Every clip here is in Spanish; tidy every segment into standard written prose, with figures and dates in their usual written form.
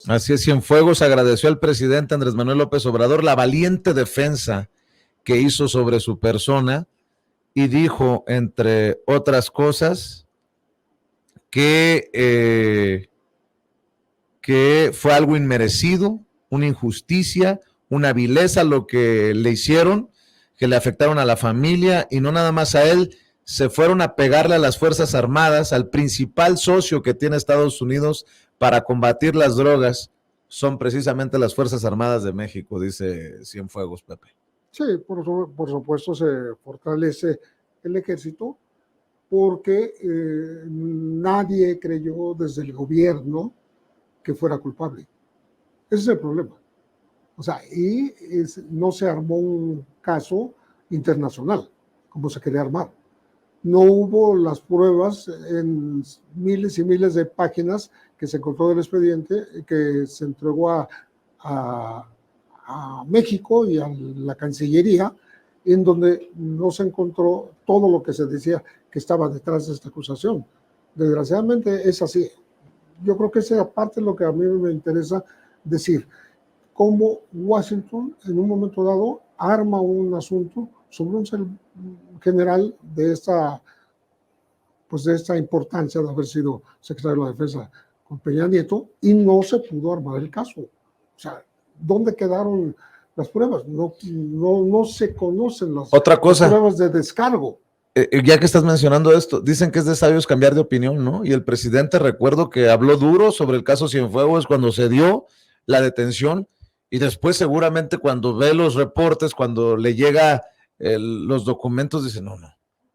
Así es, Cienfuegos agradeció al presidente Andrés Manuel López Obrador la valiente defensa que hizo sobre su persona y dijo, entre otras cosas, que fue algo inmerecido, una injusticia, una vileza lo que le hicieron, que le afectaron a la familia y no nada más a él, se fueron a pegarle a las Fuerzas Armadas, al principal socio que tiene Estados Unidos para combatir las drogas, son precisamente las Fuerzas Armadas de México, dice Cienfuegos, Pepe. Sí, por supuesto se fortalece el ejército porque nadie creyó desde el gobierno que fuera culpable. Ese es el problema. O sea, no se armó un caso internacional como se quería armar. No hubo las pruebas en miles y miles de páginas que se encontró del expediente que se entregó a México y a la Cancillería, en donde no se encontró todo lo que se decía que estaba detrás de esta acusación. Desgraciadamente es así. Yo creo que esa parte es lo que a mí me interesa decir, cómo Washington en un momento dado arma un asunto sobre un general de esta importancia de haber sido secretario de la Defensa con Peña Nieto y no se pudo armar el caso. O sea, ¿dónde quedaron las pruebas? No se conocen las pruebas de descargo. Ya que estás mencionando esto, dicen que es de sabios cambiar de opinión, ¿no? Y el presidente, recuerdo que habló duro sobre el caso Cienfuegos cuando se dio la detención y después seguramente cuando ve los reportes, cuando le llega los documentos, dice, no,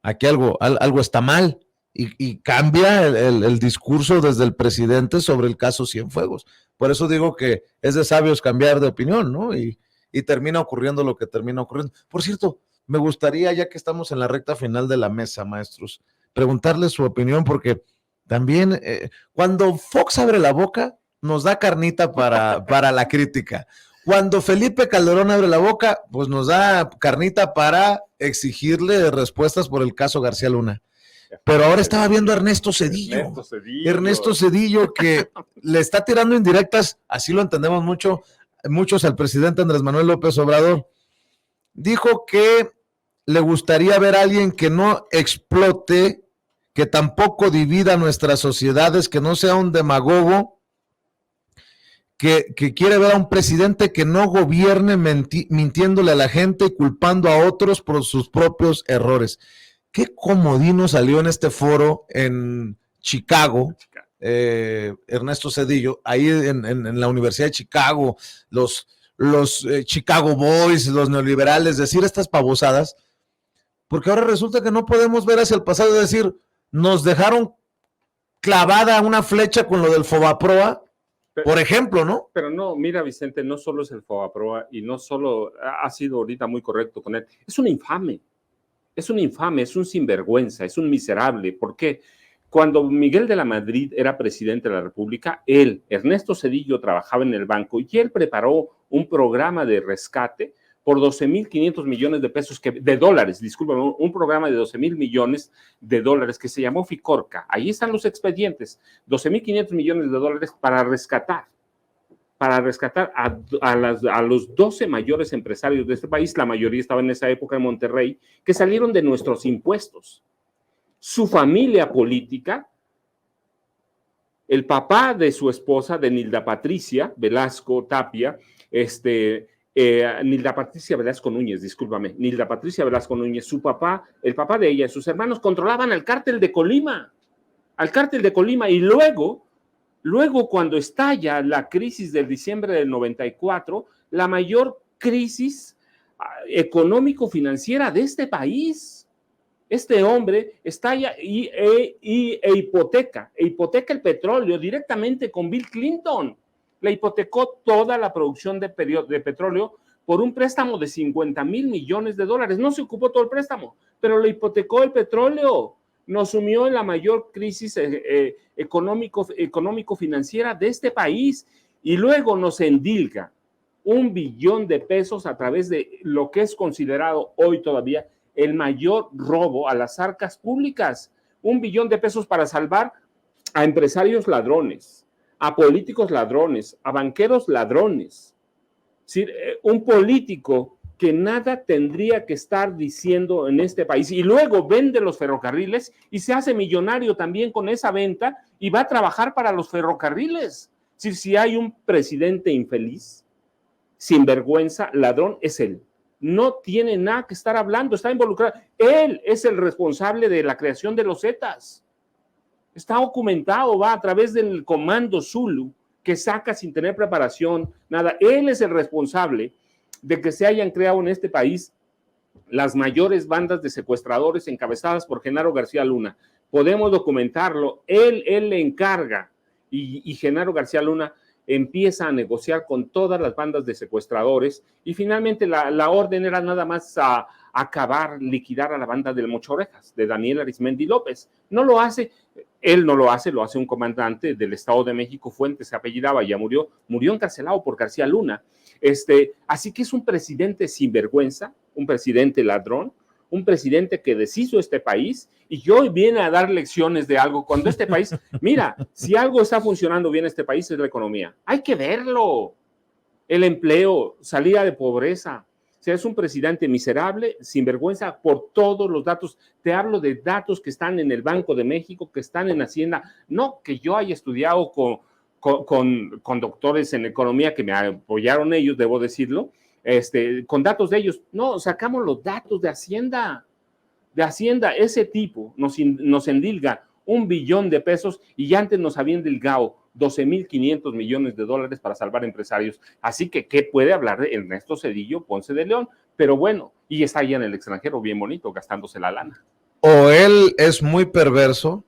aquí algo está mal y cambia el discurso desde el presidente sobre el caso Cienfuegos. Por eso digo que es de sabios cambiar de opinión, ¿no? Y termina ocurriendo lo que termina ocurriendo. Por cierto, me gustaría, ya que estamos en la recta final de la mesa, maestros, preguntarles su opinión, porque también cuando Fox abre la boca, nos da carnita para la crítica. Cuando Felipe Calderón abre la boca, pues nos da carnita para exigirle respuestas por el caso García Luna. Pero ahora estaba viendo a Ernesto Zedillo, que le está tirando indirectas, así lo entendemos muchos al presidente Andrés Manuel López Obrador. Dijo que le gustaría ver a alguien que no explote, que tampoco divida nuestras sociedades, que no sea un demagogo, que quiere ver a un presidente que no gobierne mintiéndole a la gente y culpando a otros por sus propios errores. Qué comodino salió en este foro en Chicago, Ernesto Zedillo, ahí en la Universidad de Chicago, los Chicago Boys, los neoliberales, decir estas pavosadas, porque ahora resulta que no podemos ver hacia el pasado y decir, nos dejaron clavada una flecha con lo del Fobaproa, por ejemplo, ¿no? Pero no, mira, Vicente, no solo es el Fobaproa y no solo ha sido ahorita muy correcto con él, es un infame, es un sinvergüenza, es un miserable. ¿Por qué? Cuando Miguel de la Madrid era presidente de la República, Ernesto Zedillo, trabajaba en el banco y él preparó un programa de rescate por 12,500 millones de pesos, de dólares, discúlpame, un programa de 12,000 millones de dólares que se llamó Ficorca. Ahí están los expedientes, 12,500 millones de dólares para rescatar a los 12 mayores empresarios de este país, la mayoría estaba en esa época en Monterrey, que salieron de nuestros impuestos. Su familia política, el papá de su esposa, de Nilda Patricia Velasco Tapia, Nilda Patricia Velasco Núñez, Nilda Patricia Velasco Núñez, su papá, el papá de ella y sus hermanos controlaban al cártel de Colima, y luego cuando estalla la crisis del diciembre del 94, la mayor crisis económico-financiera de este país. Este hombre estalla hipoteca el petróleo directamente con Bill Clinton. Le hipotecó toda la producción de petróleo por un préstamo de 50,000 millones de dólares. No se ocupó todo el préstamo, pero le hipotecó el petróleo. Nos sumió en la mayor crisis económico-financiera de este país y luego nos endilga 1 billón de pesos a través de lo que es considerado hoy todavía el mayor robo a las arcas públicas. 1 billón de pesos para salvar a empresarios ladrones, a políticos ladrones, a banqueros ladrones. Es decir, un político que nada tendría que estar diciendo en este país y luego vende los ferrocarriles y se hace millonario también con esa venta y va a trabajar para los ferrocarriles. Es decir, si hay un presidente infeliz, sinvergüenza, ladrón, es él. No tiene nada que estar hablando, está involucrado. Él es el responsable de la creación de los Zetas. Está documentado, va a través del comando Zulu, que saca sin tener preparación, nada. Él es el responsable de que se hayan creado en este país las mayores bandas de secuestradores encabezadas por Genaro García Luna. Podemos documentarlo. Él le encarga y Genaro García Luna empieza a negociar con todas las bandas de secuestradores y finalmente la orden era nada más a acabar, liquidar a la banda del Mocho Orejas, de Daniel Arismendi López. No lo hace, él no lo hace un comandante del Estado de México, Fuentes se apellidaba, ya murió encarcelado por García Luna. Así que es un presidente sinvergüenza, un presidente ladrón, un presidente que deshizo este país y hoy viene a dar lecciones de algo cuando este país, mira, si algo está funcionando bien en este país es la economía. Hay que verlo. El empleo, salida de pobreza. O sea, es un presidente miserable, sinvergüenza por todos los datos. Te hablo de datos que están en el Banco de México, que están en Hacienda. No que yo haya estudiado con doctores en economía que me apoyaron ellos, debo decirlo, con datos de ellos. No, sacamos los datos de Hacienda. Ese tipo nos endilga 1 billón de pesos y antes nos había endilgado 12,500 millones de dólares para salvar empresarios. Así que, ¿qué puede hablar de Ernesto Zedillo Ponce de León? Pero bueno, y está allá en el extranjero bien bonito, gastándose la lana. O él es muy perverso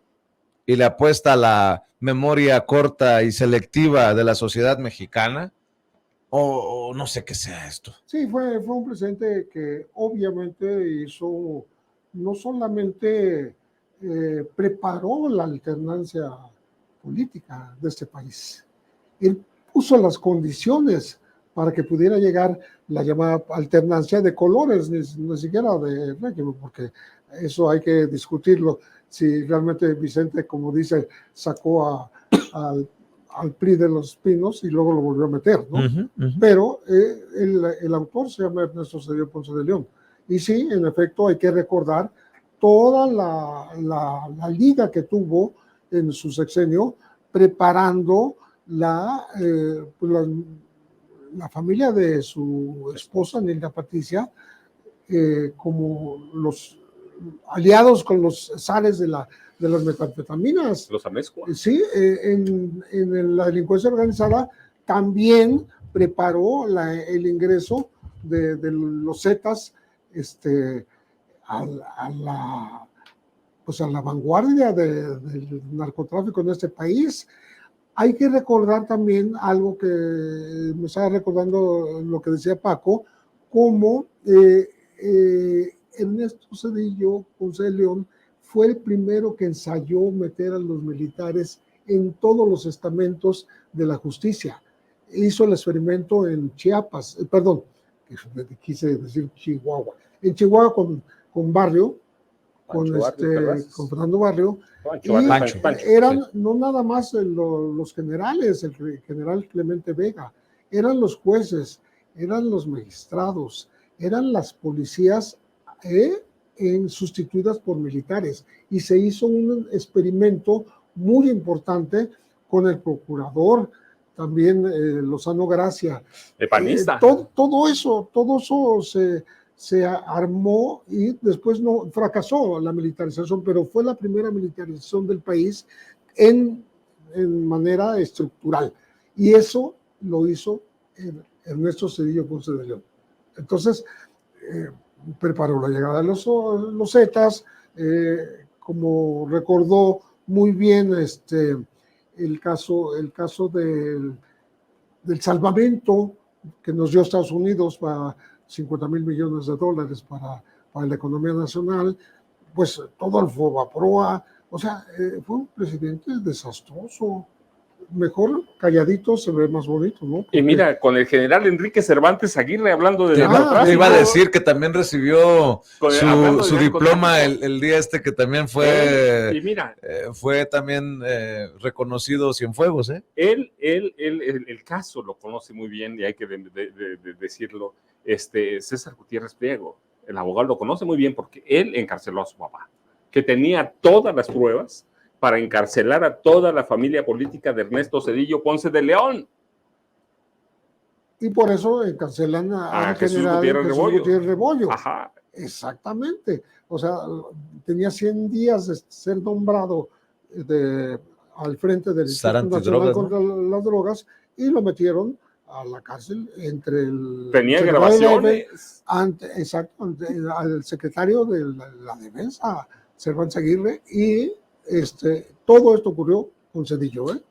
y le apuesta a la memoria corta y selectiva de la sociedad mexicana, o no sé qué sea esto. Sí, fue un presidente que obviamente hizo, no solamente preparó la alternancia política de este país, él puso las condiciones para que pudiera llegar la llamada alternancia de colores, ni siquiera de régimen, porque eso hay que discutirlo, si realmente Vicente, como dice, sacó al PRI de los Pinos y luego lo volvió a meter, ¿no? Pero el autor se llama Ernesto Zedillo Ponce de León. Y sí, en efecto, hay que recordar toda la liga que tuvo en su sexenio preparando la familia de su esposa, Nilda Patricia, como los aliados con los zares de las metanfetaminas. Los Amezcua. Sí, en la delincuencia organizada también preparó el ingreso de los Zetas a la vanguardia del narcotráfico en este país. Hay que recordar también algo que me estaba recordando lo que decía Paco, como Ernesto Zedillo Ponce de León fue el primero que ensayó meter a los militares en todos los estamentos de la justicia. Hizo el experimento en Chiapas, quise decir Chihuahua. En Chihuahua con Barrio, con Fernando Barrio, Pancho. Eran no nada más los generales, el general Clemente Vega, eran los jueces, eran los magistrados, eran las policías sustituidas por militares, y se hizo un experimento muy importante con el procurador, también Lozano Gracia. Epanista. Todo eso se armó y después no fracasó la militarización, pero fue la primera militarización del país en manera estructural, y eso lo hizo Ernesto Zedillo Ponce de León. Entonces, preparó la llegada de los Zetas, como recordó muy bien el caso del salvamento que nos dio Estados Unidos para 50,000 millones de dólares para la economía nacional, pues todo el FOBAPROA, o sea, fue un presidente desastroso, mejor calladito se ve más bonito, ¿no? Porque, Y mira, con el general Enrique Cervantes Aguirre hablando de Te narcotráfico. iba a decir que también recibió Hablando de su diploma narcotráfico. el día este que también fue, Y mira, fue también reconocido Cienfuegos, ¿eh? el caso lo conoce muy bien y hay que decirlo. César Gutiérrez Priego, el abogado, lo conoce muy bien porque él encarceló a su papá, que tenía todas las pruebas para encarcelar a toda la familia política de Ernesto Zedillo Ponce de León. y por eso encarcelan A al Jesús general Gutiérrez Jesús Rebollo. Gutiérrez Rebollo. Ajá. Exactamente. O sea, tenía 100 días de ser nombrado al frente del Estar Instituto Nacional antidrogas, contra las Drogas y lo metieron a la cárcel entre el Tenía secretario de la grabaciones. al secretario de la Defensa, Cervantes Aguirre, y todo esto ocurrió con Zedillo, ¿eh?